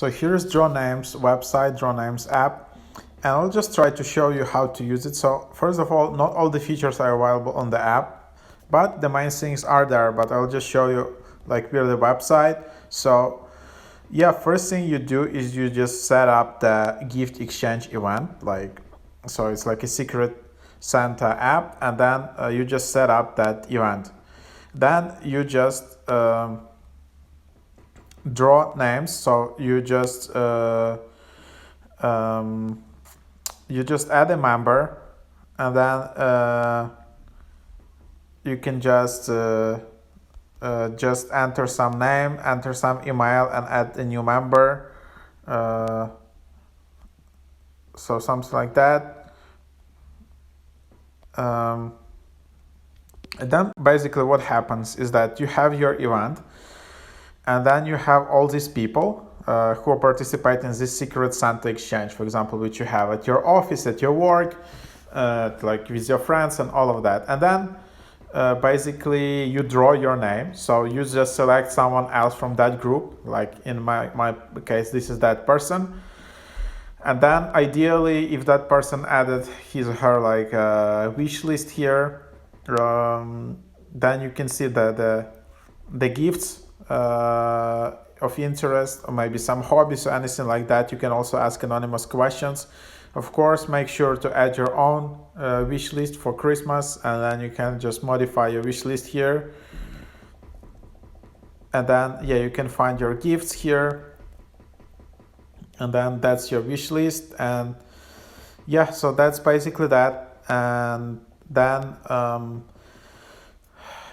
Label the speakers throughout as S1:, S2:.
S1: So here's DrawNames website, DrawNames app, and I'll just try to show you how to use it. So first of all, not all the features are available on the app, but the main things are there. But I'll just show you like via the website. So yeah, first thing you do is you just set up the gift exchange event. So it's like a secret Santa app, and then you just set up that event. Then you just draw names. So you just add a member, and then you can just enter some name, enter some email, and add a new member. So something like that. And then basically what happens is that you have your event, and then you have all these people who participate in this secret Santa exchange, for example, which you have at your office, at your work, like with your friends and all of that. And then basically you draw your name. So you just select someone else from that group. Like in my case, this is that person. And then ideally, if that person added his or her like wish list here, then you can see the gifts of interest, or maybe some hobbies or anything like that. You can also ask anonymous questions. Of course, make sure to add your own wish list for Christmas, and then you can just modify your wish list here. And then yeah, you can find your gifts here. And then that's your wish list. And yeah, so that's basically that. And then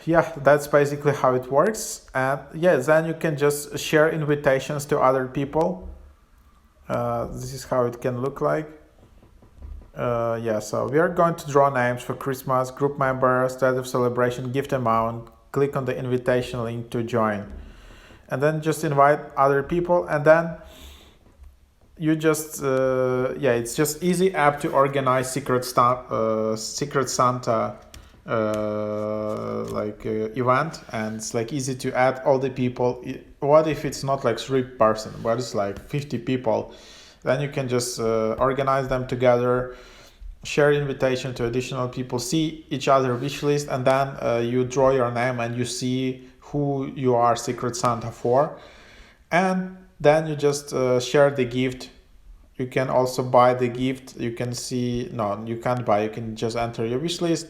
S1: yeah, that's basically how it works. And yeah, then you can just share invitations to other people. This is how it can look like. Yeah, so we are going to draw names for Christmas, group members, date of celebration, gift amount. Click on the invitation link to join, and then just invite other people. And then you just yeah, it's just easy app to organize secret Santa event, and it's like easy to add all the people. What if it's not like 3 person, but it's like 50 people? Then you can just organize them together, share invitation to additional people, see each other wish list, and then you draw your name and you see who you are secret Santa for. And then you just share the gift. You can also buy the gift. You can see, no, you can't buy, you can just enter your wish list.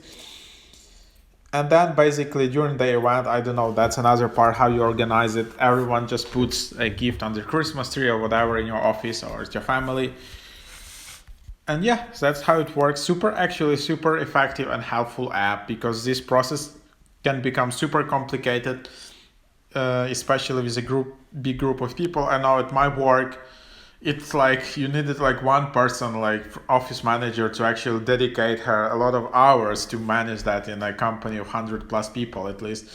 S1: And then basically during the event, I don't know, that's another part, how you organize it. Everyone just puts a gift on the Christmas tree or whatever in your office or with your family. And yeah, so that's how it works. Super effective and helpful app, because this process can become super complicated, especially with a big group of people. I know at my work, it's like you needed like one person, like office manager, to actually dedicate her a lot of hours to manage that in a company of 100+ people at least.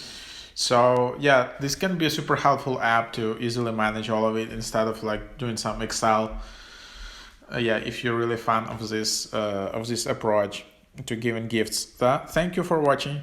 S1: So yeah, this can be a super helpful app to easily manage all of it instead of like doing some Excel. Yeah, if you're really fan of this approach to giving gifts. Thank you for watching.